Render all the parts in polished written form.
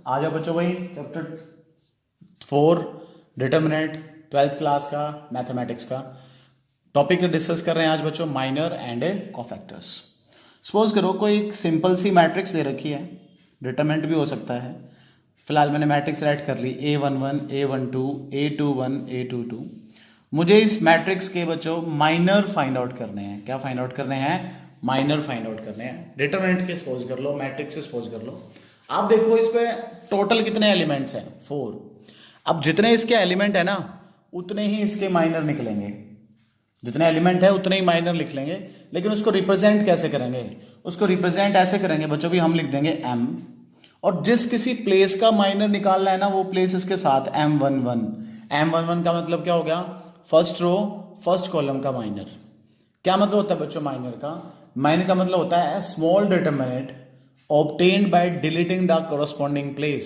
आ जाओ बच्चों भाई चैप्टर 4 डिटर्मिनेंट 12th क्लास का मैथमेटिक्स का टॉपिक डिस्कस कर रहे हैं आज बच्चों माइनर एंड कोफैक्टर्स। सपोज करो कोई एक सिंपल सी मैट्रिक्स दे रखी है, डिटर्मिनेंट भी हो सकता है। फिलहाल मैंने मैट्रिक्स राइट कर ली A11 A12 A21 A22। मुझे इस मैट्रिक्स के बच्चों माइनर फाइंड आउट करने हैं। क्या फाइंड आउट करने हैं? माइनर फाइंड आउट करने हैं। डिटर्मिनेंट के सपोज कर लो, मैट्रिक्स से सपोज कर लो। आप देखो इस पे टोटल कितने एलिमेंट्स हैं? 4। अब जितने इसके एलिमेंट है ना उतने ही इसके माइनर निकलेंगे। जितने एलिमेंट है उतने ही माइनर लिख लेंगे, लेकिन उसको रिप्रेजेंट कैसे करेंगे? उसको रिप्रेजेंट ऐसे करेंगे बच्चों भी, हम लिख देंगे m, और जिस किसी प्लेस का माइनर निकालना है ना वो प्लेस इसके साथ M11। M11 का मतलब क्या हो गया? फर्स्ट रो फर्स्ट कॉलम का माइनर। क्या मतलब होता है बच्चों माइनर का? माइनर का मतलब होता है small determinant obtained by deleting the corresponding place.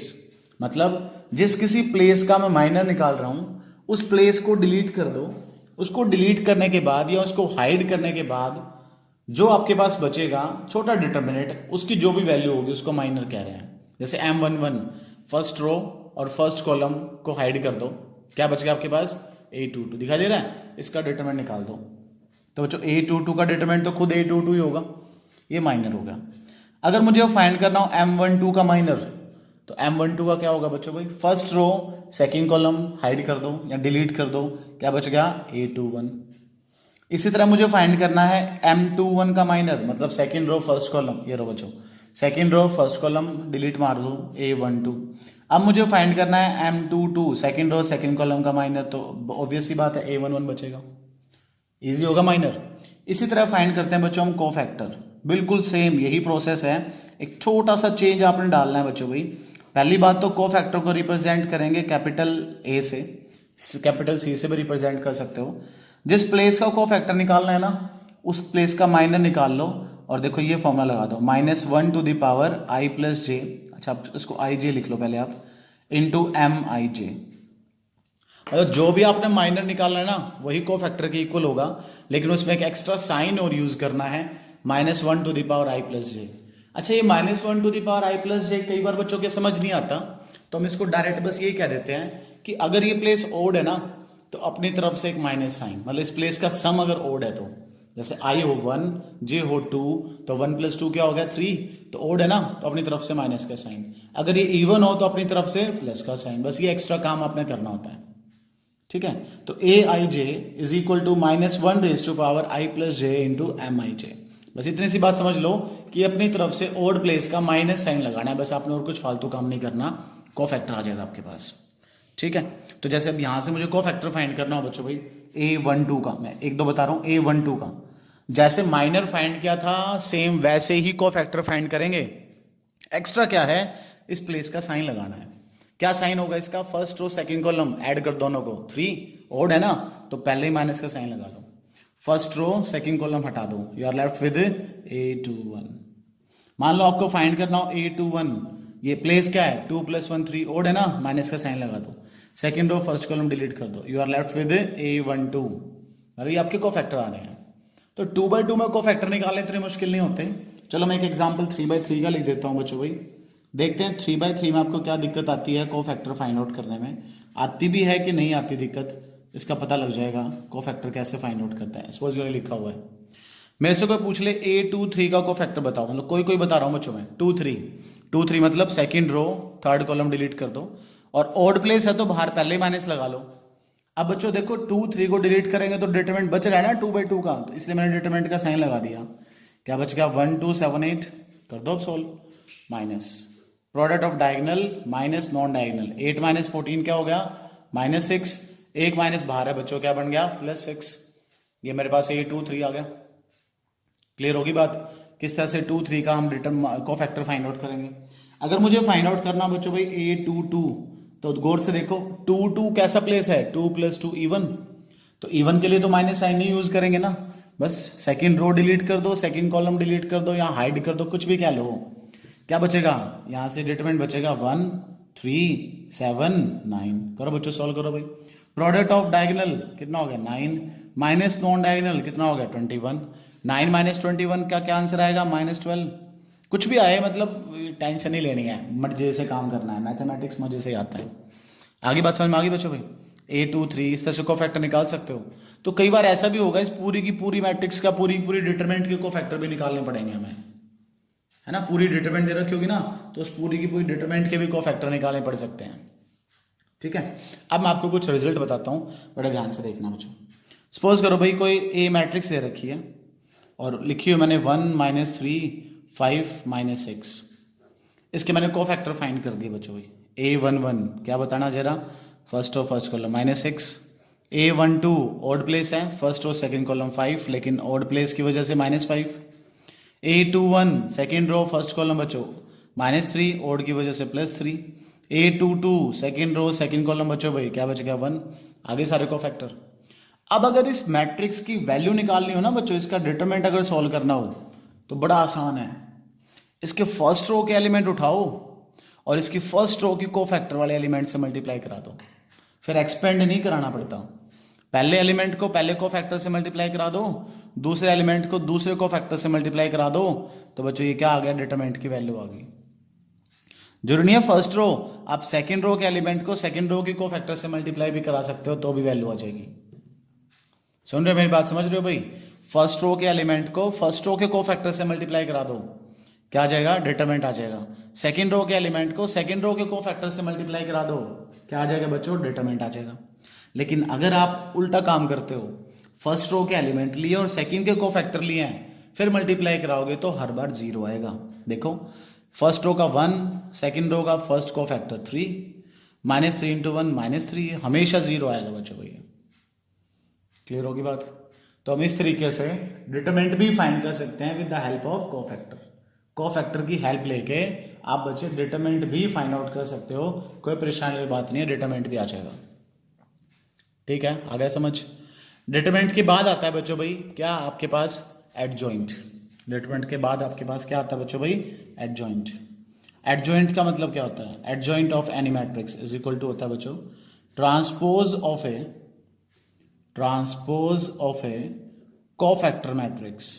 मतलब जिस किसी प्लेस का मैं माइनर निकाल रहा हूं उस प्लेस को डिलीट कर दो। उसको डिलीट करने के बाद या उसको हाइड करने के बाद जो आपके पास बचेगा छोटा डिटरमिनेंट, उसकी जो भी वैल्यू होगी उसको माइनर कह रहे हैं। जैसे M11 फर्स्ट रो और फर्स्ट कॉलम को हाइड कर दो, क्या बच गया आपके पास? A22 दिखाई दे रहा है, इसका डिटरमिनेंट निकाल दो। तो बच्चों A22 का डिटरमिनेंट तो खुद A22 ही होगा, ये माइनर होगा। अगर मुझे फाइंड करना हो M12 का माइनर, तो M12 का क्या होगा बच्चों भाई? First row second column hide कर दो या डिलीट कर दो, क्या बच गया? A21। इसी तरह मुझे फाइंड करना है M21 का माइनर, मतलब सेकंड रो फर्स्ट कॉलम, ये रो बच्चों second row first column delete मार दो A12। अब मुझे फाइंड करना है M22 second row second column का माइनर, तो ऑब्वियस सी बात है A11 बचेगा, इजी होगा माइनर। इसी तरह फाइंड करते हैं बच्चों हम कोफैक्टर। बिल्कुल सेम यही प्रोसेस है, एक छोटा सा चेंज आपने डालना है बच्चों भाई। पहली बात तो कोफैक्टर को रिप्रेजेंट करेंगे कैपिटल A से, कैपिटल C से भी रिप्रेजेंट कर सकते हो। जिस प्लेस का कोफैक्टर निकालना है ना उस प्लेस का माइनर निकाल लो, और देखो ये फॉर्मूला लगा दो -1 to the power I plus J. अच्छा इसको IJ लिख लो पहले आप, इंटू MIJ। मतलब जो भी आपने माइनर निकालना है ना वही कोफैक्टर के इक्वल होगा, लेकिन उसमें एक एक्स्ट्रा साइन और यूज करना है, -1 to the power I plus J. अच्छा ये -1 to the power I plus J कई बार बच्चों के समझ नहीं आता, तो हम इसको डायरेक्ट बस ये कह देते हैं कि अगर ये प्लेस ओड है ना तो अपनी तरफ से एक माइनस साइन, मतलब इस प्लेस का सम अगर ओड है तो जैसे I हो 1 J हो 2 तो 1 + 2 क्या हो गया 3, तो ओड है ना तो अपनी तरफ से माइनस का साइन। अगर ये इवन हो तो अपनी तरफ से प्लस का साइन। बस ये एक्स्ट्रा काम आपने करना होता है, ठीक है। तो AIJ is equal to -1 raise to power I plus J into MIJ। बस इतनी सी बात समझ लो कि अपनी तरफ से ओड प्लेस का माइनस साइन लगाना है, बस आपने और कुछ फालतू काम नहीं करना, कोफैक्टर आ जाएगा आपके पास, ठीक है। तो जैसे अब यहां से मुझे कोफैक्टर फाइंड करना हो बच्चों भाई A12 का, मैं एक दो बता रहा हूं, A12 का जैसे माइनर फाइंड किया था सेम वैसे ही कोफैक्टर फाइंड करेंगे। एक्स्ट्रा क्या है? इस प्लेस का साइन लगाना है। क्या साइन होगा इसका? First row second column add कर दोनों को, 3 ओड है ना तो पहले ही माइनस का साइन लगा लो। फर्स्ट रो सेकंड कॉलम हटा दो, you are left with A21। मान लो आपको फाइंड करना हो A21, ये प्लेस क्या है? 2 + 1 3 ओड है ना, माइनस का साइन लगा दो। Second row first column delete कर दो, you are left with A12। अरे ये आपके कोफैक्टर आ रहे हैं, तो 2/2 में कोफैक्टर निकालने इतने मुश्किल नहीं होते। चलो मैं एक एग्जाम्पल 3/3 का लिख देता हूँ बच्चों भाई, देखते हैं 3/3 में आपको क्या दिक्कत आती है कोफैक्टर फाइंड आउट करने में। आती भी है कि नहीं आती दिक्कत, इसका पता लग जाएगा कोफैक्टर कैसे फाइंड आउट करता है। सपोज ये लिखा हुआ है, मेरे से कोई पूछ ले A23 का कोफैक्टर बताओ, मतलब कोई बता रहा हूँ बच्चों में, 2 3 मतलब second row third column delete कर दो, और ऑड प्लेस है तो बाहर पहले ही माइनस लगा लो। अब बच्चों देखो 2 3 को डिलीट करेंगे तो डिटरमिनेंट बच रहा है ना 2/2 का, तो इसलिए मैंने डिटरमिनेंट का साइन लगा दिया। क्या बच गया? 1 2 7 8 कर दो अब solve, minus product of diagonal minus non diagonal, 8 - 14 क्या हो गया? -6। एक माइनस बाहर है बच्चों, क्या बन गया? +6। ये मेरे पास A23 आ गया। क्लियर होगी बात किस तरह से 2 3 का हम कोफैक्टर फाइंड आउट करेंगे। अगर मुझे फाइंड आउट करना बच्चों भाई A22, तो गौर से देखो 2 2 कैसा प्लेस है? 2 + 2 इवन, तो इवन के लिए तो माइनस साइन नहीं यूज करेंगे ना, बस सेकंड रो डिलीट कर दो, सेकंड कॉलम डिलीट कर दो या हाइड कर दो, कुछ भी क्या लो। क्या बचेगा? यहां से डिटरमिनेंट बचेगा 1 3 7 9। करो बच्चों सॉल्व करो भाई। प्रोडक्ट ऑफ डायगोनल कितना हो गया? 9 माइनस नॉन डायगोनल कितना हो गया? 21। 9 - 21 का क्या आंसर आएगा? -12। कुछ भी आए मतलब टेंशन नहीं लेनी है, मजे से काम करना है, मैथमेटिक्स मजे से आता है। आगे बात समझ में आ गई बच्चों भाई? 8 2 3 इस तरह से कोफैक्टर निकाल सकते हो। तो कई बार ऐसा भी होगा इस पूरी की पूरी मैट्रिक्स का पूरी पूरी डिटरमिनेंट के कोफैक्टर भी निकालने पड़ेंगे हमें, है ना। पूरी डिटरमिनेंट दे रखी होगी ना, तो उस पूरी की पूरी डिटरमिनेंट के भी कोफैक्टर निकालने पड़ सकते हैं। ठीक है, अब मैं आपको कुछ रिजल्ट बताता हूँ, बड़े ध्यान से देखना बच्चों। सपोज करो भाई कोई ए मैट्रिक्स दे रखी है और लिखी हुई मैंने 1 -3 5 -6, इसके मैंने कोफैक्टर फाइंड कर दिए बच्चों भाई। A11 क्या बताना जरा, फर्स्ट और first column -6। A12 odd place है, फर्स्ट और सेकंड कॉलम 5, लेकिन ऑड प्लेस की वजह से -5। A21 second row first column बच्चों -3, ऑड की वजह से +3। A22 second row second column बच्चों भाई क्या बच गया 1। आगे सारे कोफैक्टर। अब अगर इस मैट्रिक्स की वैल्यू निकालनी हो ना बच्चों, इसका डिटरमिनेंट अगर सॉल्व करना हो तो बड़ा आसान है। इसके फर्स्ट रो के एलिमेंट उठाओ और इसकी फर्स्ट रो की कोफैक्टर वाले एलिमेंट से मल्टीप्लाई करा दो, फिर एक्सपेंड नहीं कराना पड़ता। पहले एलिमेंट को पहले कोफैक्टर से मल्टीप्लाई करा दो, दूसरे एलिमेंट को दूसरे कोफैक्टर से मल्टीप्लाई करा दो, तो बच्चों ये क्या आ गया, डिटरमिनेंट की वैल्यू आ गई। जरूरी नहीं है फर्स्ट रो, आप सेकंड रो के एलिमेंट को सेकंड रो की कोफैक्टर से मल्टीप्लाई भी करा सकते हो, तो भी वैल्यू आ जाएगी। सुन रहे हो मेरी बात, समझ रहे हो भाई? फर्स्ट रो के एलिमेंट को फर्स्ट रो के कोफैक्टर से मल्टीप्लाई करा दो, क्या आ जाएगा, डिटरमिनेंट आ जाएगा। सेकंड रो के एलिमेंट को सेकंड रो के कोफैक्टर से मल्टीप्लाई करा दो, क्या आ जाएगा बच्चों, डिटरमिनेंट आ जाएगा। लेकिन अगर आप उल्टा काम करते हो, फर्स्ट रो के एलिमेंट लिए और सेकंड के कोफैक्टर लिए हैं, फिर मल्टीप्लाई कराओगे तो हर बार 0 आएगा। देखो फर्स्ट रो का 1, सेकंड रो का फर्स्ट कोफैक्टर 3, -3 × 1 -3, हमेशा 0 आएगा बच्चों भैया। क्लियर होगी बात? तो हम इस तरीके से डिटरमिनेंट भी फाइंड कर सकते हैं with the help of cofactor. Cofactor की हेल्प लेके आप बच्चे डिटरमिनेंट भी फाइंड आउट कर सकते हो, कोई परेशानी वाली बात नहीं है, डिटरमिनेंट भी आ जाएगा। ठीक है, आ गया समझ? डिटरमिनेंट के बाद आता है बच्चों भाई क्या आपके पास, एडजॉइंट। डिटरमिनेंट के बाद आपके पास क्या आता है बच्चों भाई, एडजॉइंट। एडजॉइंट का मतलब क्या होता है, adjoint of any matrix is equal to होता है बच्चों transpose of a cofactor matrix.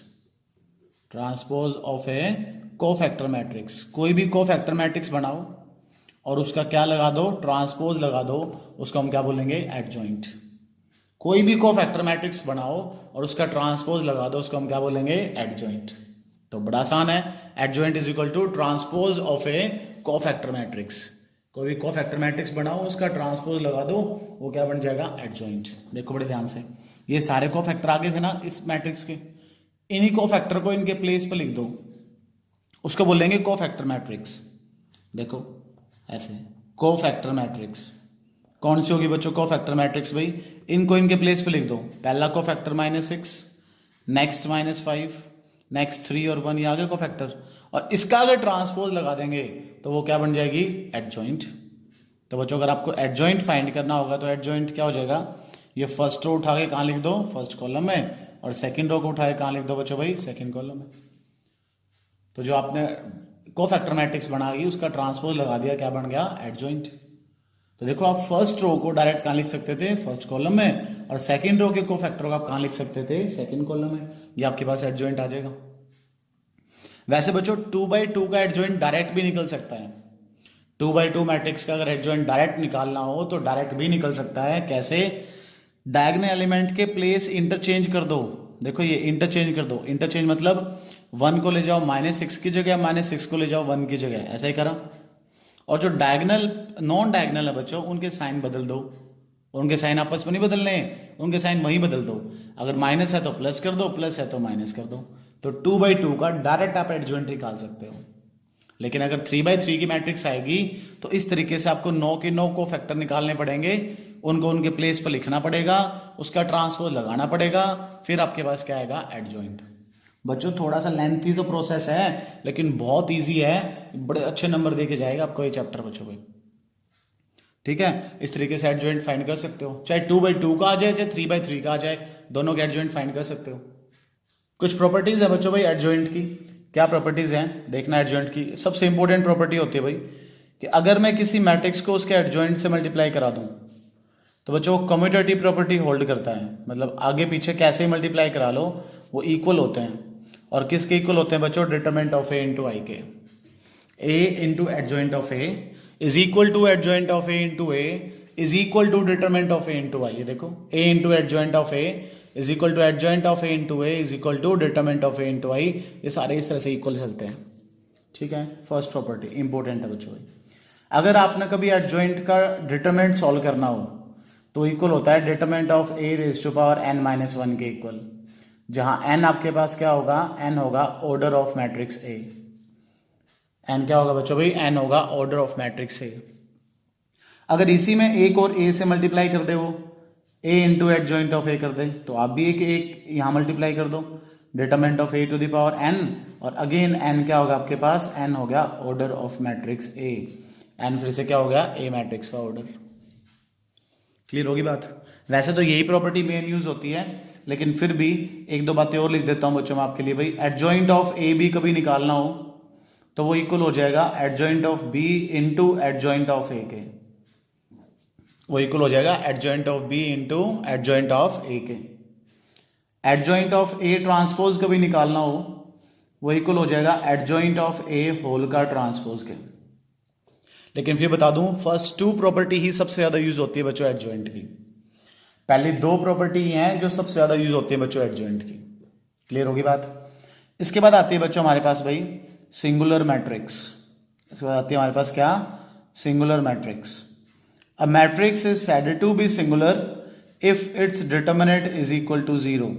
Transpose of a cofactor matrix, कोई भी कोफैक्टर मैट्रिक्स बनाओ और उसका क्या लगा दो, ट्रांसपोज लगा दो, उसको हम क्या बोलेंगे, एडजॉइंट। कोई भी कोफैक्टर मैट्रिक्स बनाओ और उसका ट्रांसपोज लगा दो, उसको हम क्या बोलेंगे, एडजॉइंट। तो बड़ा आसान है, adjoint is equal to transpose of a cofactor matrix. कोई भी कोफैक्टर मैट्रिक्स बनाओ, उसका ट्रांसपोज लगा दो, वो क्या बन जाएगा, एडजॉइंट। देखो बड़े ध्यान से, ये सारे कोफैक्टर आगे थे ना इस मैट्रिक्स के, इन्हीं कोफैक्टर को इनके प्लेस पर लिख दो, उसको बोलेंगे कोफैक्टर मैट्रिक्स। देखो ऐसे कोफैक्टर मैट्रिक्स कौन सी होगी बच्चों, कोफैक्टर मैट्रिक्स भाई, इनको इनके प्लेस पे लिख दो। पहला कोफैक्टर -6, नेक्स्ट -5, नेक्स्ट 3 और 1, ये आगे कोफैक्टर, और इसका अगर ट्रांसपोज लगा देंगे तो वो क्या बन जाएगी, एडजॉइंट। तो बच्चों अगर आपको एडजॉइंट फाइंड करना होगा तो एडजॉइंट क्या हो जाएगा, ये फर्स्ट रो उठा के कहाँ लिख दो, फर्स्ट कॉलम में, और सेकंड रो को उठा के कहाँ लिख दो बच्चों भाई, सेकंड कॉलम में। तो जो आपने कोफैक्टर मैट्रिक्स बनाई उसका ट्रांसपोज लगा दिया, क्या बन गया, एडजॉइंट। तो देखो आप फर्स्ट रो को डायरेक्ट कहाँ लिख सकते थे, फर्स्ट कॉलम में, और सेकंड रो के कोफैक्टर को आप कहाँ लिख सकते थे, सेकंड कॉलम में। ये आपके पास एडजॉइंट आ जाएगा। वैसे बच्चों 2/2 का एडजॉइंट डायरेक्ट भी निकल सकता है। 2/2 मैट्रिक्स का अगर एडजॉइंट डायरेक्ट निकालना हो तो डायरेक्ट भी निकल सकता है। कैसे, डायगोनल एलिमेंट के प्लेस इंटरचेंज कर दो। देखो ये इंटरचेंज कर दो, इंटरचेंज मतलब 1 को ले जाओ -6 की जगह, -6 को ले जाओ 1 की जगह, ऐसा ही करा। और जो डायगोनल नॉन डायगोनल है बच्चों, उनके साइन बदल दो, उनके साइन आपस में नहीं बदलने, उनके साइन वहीं बदल दो। अगर माइनस है तो प्लस कर दो, प्लस है तो माइनस कर दो। तो 2/2 का डायरेक्ट आप एडजॉइंट निकाल सकते हो। लेकिन अगर 3/3 की मैट्रिक्स आएगी तो इस तरीके से आपको 9 के 9 को फैक्टर निकालने पड़ेंगे, उनको उनके प्लेस पर लिखना पड़ेगा, उसका ट्रांसपोज लगाना पड़ेगा, फिर आपके पास क्या आएगा, एडजॉइंट। बच्चों थोड़ा सा लेंथी तो प्रोसेस है, लेकिन बहुत इजी है, बड़े अच्छे नंबर देके जाएगा आपको ये चैप्टर बच्चों भाई। ठीक है, इस तरीके से एडजॉइंट फाइंड कर सकते हो, चाहे 2/2 का आ जाए चाहे 3/3 का आ जाए, दोनों के एडजॉइंट फाइंड कर सकते हो। कुछ प्रॉपर्टीज है बच्चों भाई एडजॉइंट की। क्या प्रॉपर्टीज हैं देखना, एडजॉइंट की सबसे इंपॉर्टेंट प्रॉपर्टी होती है भाई कि अगर मैं किसी मैट्रिक्स को उसके एडजॉइंट से मल्टीप्लाई करा दूं तो बच्चों कम्यूटेटिव प्रॉपर्टी होल्ड करता है। मतलब आगे पीछे कैसे ही मल्टीप्लाई करा लो वो इक्वल होते हैं। और किसके इक्वल होते हैं बच्चों, determinant of A into I के। A into adjoint of A is equal to adjoint of A into A is equal to determinant of A into I. ये देखो, A into adjoint of A is equal to adjoint of A into A is equal to determinant of A into I. ये सारे इस तरह से equal चलते हैं, ठीक है। फर्स्ट प्रॉपर्टी इंपॉर्टेंट है बच्चों। अगर आपने कभी एडजॉइंट का डिटरमिनेंट सॉल्व करना हो तो इक्वल होता है determinant of A raise to power n minus 1 के इक्वल, जहां n आपके पास क्या होगा, n होगा order of matrix A. n क्या होगा बच्चों भाई, n होगा ऑर्डर ऑफ मैट्रिक्स ए। अगर इसी में एक और a से मल्टीप्लाई कर दे, वो a into adjoint of a कर दे, तो आप भी एक यहां मल्टीप्लाई कर दो, determinant of a to the power n, और अगेन n क्या होगा आपके पास, n हो गया order of matrix a। n फिर से क्या हो गया, a मैट्रिक्स का ऑर्डर। क्लियर होगी बात। वैसे तो यही प्रॉपर्टी मेन यूज होती है, लेकिन फिर भी एक दो बातें और लिख देता हूं बच्चों मैं आपके लिए। भाई एडजॉइंट ऑफ ए भी कभी निकालना हो तो वो इक्वल हो जाएगा adjoint of B into adjoint of A के। वो इक्वल हो जाएगा adjoint of B into adjoint of A के। एडजॉइंट ऑफ ए ट्रांसपोज कभी निकालना हो वो इक्वल हो जाएगा एडजॉइंट ऑफ ए होल का ट्रांसपोज के। लेकिन फिर बता दूं, फर्स्ट टू प्रॉपर्टी ही सबसे ज्यादा यूज होती है बच्चों एडजॉइंट की। पहली दो प्रॉपर्टी हैं जो सबसे ज्यादा यूज होती है बच्चों एडजॉइंट की। क्लियर होगी बात। इसके बाद आती है बच्चों हमारे पास भाई सिंगुलर मैट्रिक्स। इसके बाद आती है हमारे पास क्या, singular matrix. A matrix is said to be singular if its determinant is equal to 0।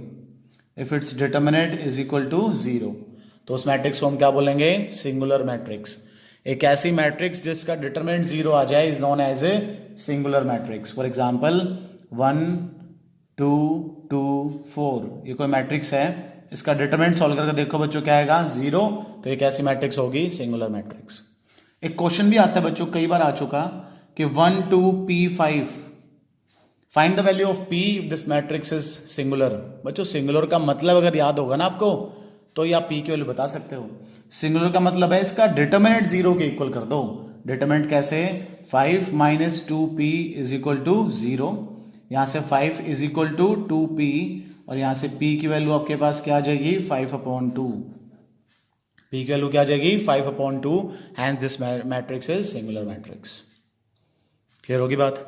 If its determinant is equal to 0 तो उस मैट्रिक्स को हम क्या बोलेंगे, सिंगुलर मैट्रिक्स। एक ऐसी मैट्रिक्स जिसका डिटरमिनेंट 0 आ जाए is known as a singular matrix. For example 1 2 2 4 ये कोई मैट्रिक्स है, इसका डिटरमिनेंट सॉल्व करके देखो बच्चों क्या आएगा, 0। तो एक ऐसी मैट्रिक्स होगी सिंगुलर मैट्रिक्स। एक क्वेश्चन भी आता है बच्चों, कई बार आ चुका, कि 1 2 p5 find the value of p if this matrix is singular. बच्चों सिंगुलर का मतलब अगर याद होगा ना आपको तो ये आप p की वैल्यू बता सकते हो। सिंगुलर का मतलब है इसका डिटरमिनेंट 0 के इक्वल कर दो। डिटरमिनेंट कैसे, 5 minus 2p is equal to 0। यहां से 5 इज इक्वल टू 2p और यहां से p की वैल्यू आपके पास क्या आ जाएगी, 5/2। p की वैल्यू क्या आ जाएगी, 5/2। Hence this matrix is singular matrix. Clear होगी बात।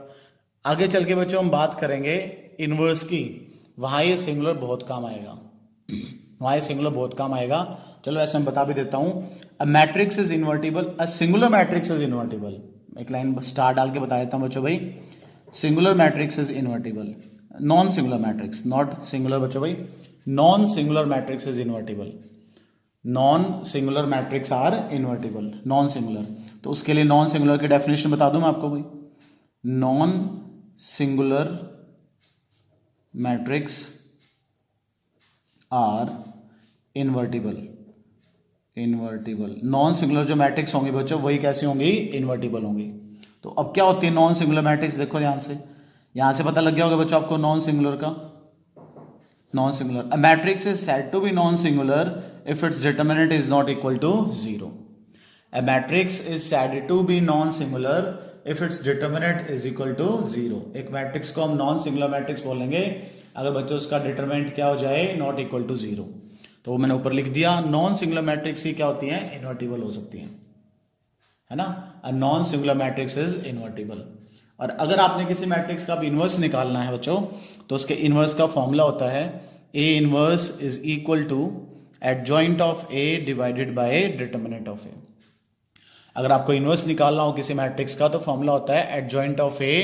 आगे चल के बच्चों हम बात करेंगे इनवर्स की, वहां ये सिंगुलर बहुत काम आएगा। वहां ये सिंगुलर बहुत काम आएगा। चलो ऐसे मैं बता भी देता हूं। A matrix is invertible, a singular matrix is invertible. एक लाइन स्टार डाल के बता देता हूं बच्चों भाई, singular matrix is invertible. Non singular matrix, not singular बच्चों भाई, non singular matrix is invertible. Non singular matrix are invertible, non singular. तो उसके लिए नॉन सिंगुलर की डेफिनेशन बता दूं मैं आपको भाई। Non singular matrix are invertible. Invertible non singular जो मैट्रिक्स होंगी बच्चों वही कैसी होंगी, इन्वर्टिबल होंगी। तो अब क्या होती है नॉन सिंगुलर मैट्रिक्स, देखो ध्यान से, यहां से पता लग गया होगा बच्चों आपको नॉन सिंगुलर का। Non singular, a matrix is said to be non singular if its determinant is not equal to 0। A matrix is said to be non singular if its determinant is equal to 0। एक matrix को हम non singular matrix बोलेंगे अगर बच्चों उसका determinant क्या हो जाए, नॉट इक्वल टू 0। तो मैंने ऊपर लिख दिया, नॉन सिंगुलर मैट्रिक्स ही क्या होती हैं, इन्वर्टिबल हो सकती हैं, है ना। अ non singular matrix is invertible. और अगर आपने किसी मैट्रिक्स का इनवर्स निकालना है बच्चों तो उसके इनवर्स का फॉर्मूला होता है A inverse is equal to adjoint of A divided by determinant of A. अगर आपको इनवर्स निकालना हो किसी मैट्रिक्स का तो फॉर्मूला होता है adjoint of A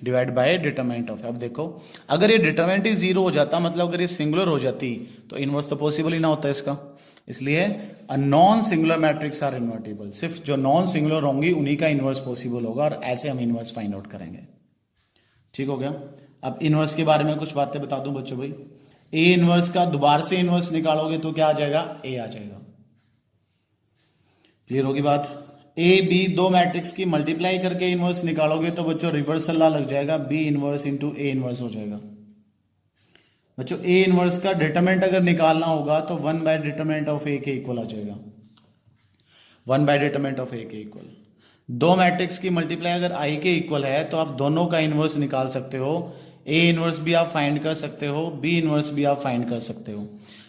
divide by determinant of A. अब देखो अगर ये डिटरमिनेंट ही 0 हो जाता, मतलब अगर ये सिंगुलर हो जाती तो इनवर्स तो पॉसिबल ही ना होता इसका। इसलिए a non singular matrix are invertible. सिर्फ जो नॉन सिंगुलर होंगी उन्हीं का इनवर्स पॉसिबल होगा और ऐसे हम इनवर्स फाइंड आउट करेंगे। ठीक हो गया। अब इनवर्स के बारे में कुछ बातें बता दूं बच्चों भाई। ए इनवर्स का दोबारा से इनवर्स निकालोगे तो क्या आ जाएगा, ए आ जाएगा। क्लियर होगी बात। ए बी दो मैट्रिक्स की मल्टीप्लाई करके इनवर्स निकालोगे तो बच्चों रिवर्सल लॉ लग जाएगा, B inverse into A inverse हो जाएगा। बच्चों ए इनवर्स का डिटरमिनेंट अगर निकालना होगा तो 1 बाय डिटरमिनेंट ऑफ ए के इक्वल आ जाएगा। 1 बाय डिटरमिनेंट ऑफ ए के इक्वल। दो मैट्रिक्स की मल्टीप्लाई अगर आई के इक्वल है तो आप दोनों का इनवर्स निकाल सकते हो। ए इनवर्स भी आप फाइंड कर सकते हो, बी इनवर्स भी आप फाइंड कर सकते हो।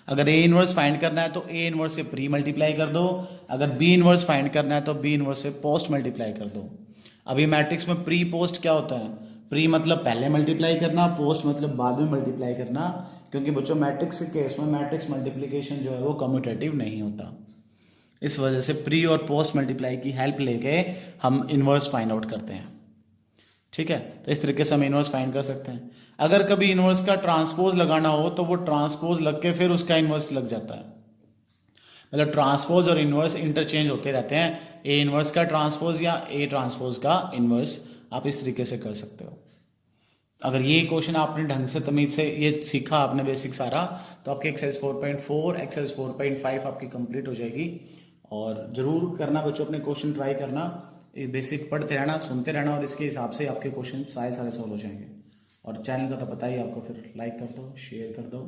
अगर ए इनवर्स फाइंड करना है तो ए इनवर्स से प्री मल्टीप्लाई कर दो, अगर बी इनवर्स फाइंड करना है तो बी इनवर्स से पोस्ट मल्टीप्लाई कर दो। अभी मैट्रिक्स में प्री पोस्ट क्या होता है? प्री मतलब पहले मल्टीप्लाई करना, पोस्ट मतलब बाद में मल्टीप्लाई करना, क्योंकि बच्चों मैट्रिक्स के केस में मैट्रिक्स मल्टीप्लिकेशन जो है वो कम्यूटेटिव नहीं होता। इस वजह से प्री और पोस्ट मल्टीप्लाई की हेल्प लेके हम इनवर्स फाइंड आउट करते हैं। ठीक है, तो इस तरीके से हम इनवर्स फाइंड कर सकते हैं। अगर कभी इनवर्स का ट्रांसपोज लगाना हो तो वो ट्रांसपोज लग के फिर उसका इनवर्स लग जाता है, मतलब ट्रांसपोज और इनवर्स इंटरचेंज होते रहते हैं। ए इनवर्स का ट्रांसपोज या ए ट्रांसपोज का इनवर्स, आप इस तरीके से कर सकते हो। अगर ये क्वेश्चन आपने ढंग से तमीज से ये सीखा आपने बेसिक सारा, तो आपकी एक्सरसाइज 4.4 एक्सरसाइज 4.5 आपकी कंप्लीट हो जाएगी। और जरूर करना बच्चों, अपने क्वेश्चन ट्राई करना, बेसिक पढ़ते रहना, सुनते रहना, और इसके हिसाब से आपके क्वेश्चन सारे सॉल्व हो जाएंगे। और चैनल का तो पता ही आपको, फिर लाइक कर दो, शेयर कर दो,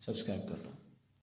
सब्सक्राइब कर दो।